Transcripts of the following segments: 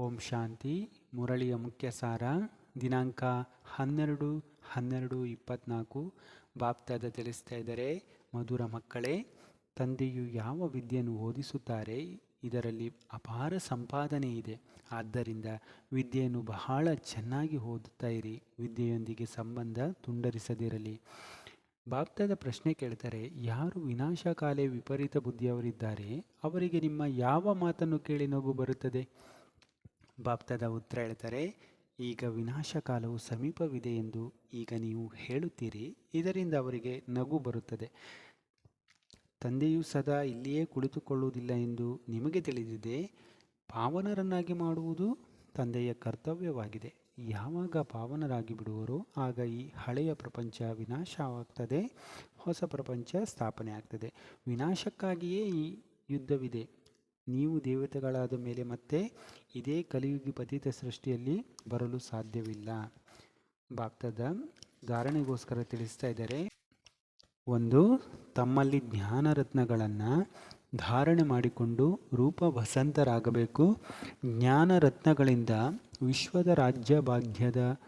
ಓಂ ಶಾಂತಿ. ಮುರಳಿಯ ಮುಖ್ಯ ಸಾರ ದಿನಾಂಕ 12/12/24. ಬಾಪ್ದಾದ ತಿಳಿಸ್ತಾ ಇದ್ದಾರೆ, ಮಧುರ ಮಕ್ಕಳೇ, ತಂದೆಯು ಯಾವ ವಿದ್ಯೆಯನ್ನು ಓದಿಸುತ್ತಾರೆ ಇದರಲ್ಲಿ ಅಪಾರ ಸಂಪಾದನೆ ಇದೆ. ಆದ್ದರಿಂದ ವಿದ್ಯೆಯನ್ನು ಬಹಳ ಚೆನ್ನಾಗಿ ಓದುತ್ತಾ ಇರಿ. ವಿದ್ಯೆಯೊಂದಿಗೆ ಸಂಬಂಧ ತುಂಡರಿಸದಿರಲಿ. ಬಾಪ್ದಾದ ಪ್ರಶ್ನೆ ಕೇಳ್ತಾರೆ, ಯಾರು ವಿನಾಶಕಾಲೆ ವಿಪರೀತ ಬುದ್ಧಿಯವರಿದ್ದಾರೆ ಅವರಿಗೆ ನಿಮ್ಮ ಯಾವ ಮಾತನ್ನು ಕೇಳಿ ನಗು ಬರುತ್ತದೆ? ಬಾಪ್ದಾದ ಉತ್ತರ ಹೇಳ್ತಾರೆ, ಈಗ ವಿನಾಶಕಾಲವು ಸಮೀಪವಿದೆ ಎಂದು ಈಗ ನೀವು ಹೇಳುತ್ತೀರಿ, ಇದರಿಂದ ಅವರಿಗೆ ನಗು ಬರುತ್ತದೆ. ತಂದೆಯು ಸದಾ ಇಲ್ಲಿಯೇ ಕುಳಿತುಕೊಳ್ಳುವುದಿಲ್ಲ ಎಂದು ನಿಮಗೆ ತಿಳಿದಿದೆ. ಪಾವನರನ್ನಾಗಿ ಮಾಡುವುದು ತಂದೆಯ ಕರ್ತವ್ಯವಾಗಿದೆ. ಯಾವಾಗ ಪಾವನರಾಗಿ ಬಿಡುವರೋ ಆಗ ಈ ಹಳೆಯ ಪ್ರಪಂಚ ವಿನಾಶವಾಗ್ತದೆ, ಹೊಸ ಪ್ರಪಂಚ ಸ್ಥಾಪನೆ ಆಗ್ತದೆ. ವಿನಾಶಕ್ಕಾಗಿಯೇ ಈ ಯುದ್ಧವಿದೆ. ನೀವು ದೇವತೆಗಳಾದ ಮೇಲೆ ಮತ್ತೆ ಇದೇ ಕಲಿಯುಗಿ ಪತಿತ ಸೃಷ್ಟಿಯಲ್ಲಿ ಬರಲು ಸಾಧ್ಯವಿಲ್ಲ. ಬಾಪ್ದಾದ ಧಾರಣೆಗೋಸ್ಕರ ತಿಳಿಸ್ತಾ ಇದ್ದಾರೆ, ಒಂದು, ತಮ್ಮಲ್ಲಿ ಜ್ಞಾನರತ್ನಗಳನ್ನು ಧಾರಣೆ ಮಾಡಿಕೊಂಡು ರೂಪ ವಸಂತರಾಗಬೇಕು. ಜ್ಞಾನರತ್ನಗಳಿಂದ ವಿಶ್ವದ ರಾಜ್ಯ ಭಾಗ್ಯದ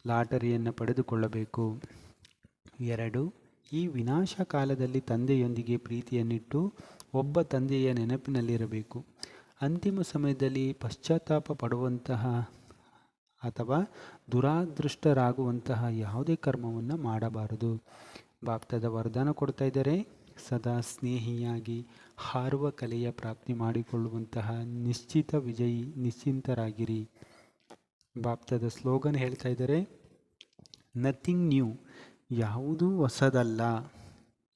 ಲಾಟರಿಯನ್ನು ಪಡೆದುಕೊಳ್ಳಬೇಕು. 2, ಈ ವಿನಾಶ ಕಾಲದಲ್ಲಿ ತಂದೆಯೊಂದಿಗೆ ಪ್ರೀತಿಯನ್ನಿಟ್ಟು ಒಬ್ಬ ತಂದೆಯ ನೆನಪಿನಲ್ಲಿರಬೇಕು. ಅಂತಿಮ ಸಮಯದಲ್ಲಿ ಪಶ್ಚಾತ್ತಾಪ ಪಡುವಂತಹ ಅಥವಾ ದುರಾದೃಷ್ಟರಾಗುವಂತಹ ಯಾವುದೇ ಕರ್ಮವನ್ನು ಮಾಡಬಾರದು. ಬಾಪ್ದಾದ ವರದಾನ ಕೊಡ್ತಾ ಇದ್ದಾರೆ, ಸದಾ ಸ್ನೇಹಿಯಾಗಿ ಹಾರುವ ಕಲೆಯ ಪ್ರಾಪ್ತಿ ಮಾಡಿಕೊಳ್ಳುವಂತಹ ನಿಶ್ಚಿತ ವಿಜಯಿ ನಿಶ್ಚಿಂತರಾಗಿರಿ. ಬಾಪ್ದಾದ ಸ್ಲೋಗನ್ ಹೇಳ್ತಾ ಇದ್ದಾರೆ, ನಥಿಂಗ್ ನ್ಯೂ, ಯಾವುದೂ ಹೊಸದಲ್ಲ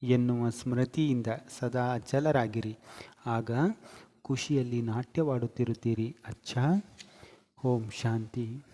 ಎನ್ನುವ ಸ್ಮೃತಿಯಿಂದ ಸದಾ ಅಚಲರಾಗಿರಿ. ಆಗ ಖುಷಿಯಲ್ಲಿ ನಾಟ್ಯವಾಡುತ್ತಿರುತ್ತೀರಿ. ಅಚ್ಚಾ. ಓಂ ಶಾಂತಿ.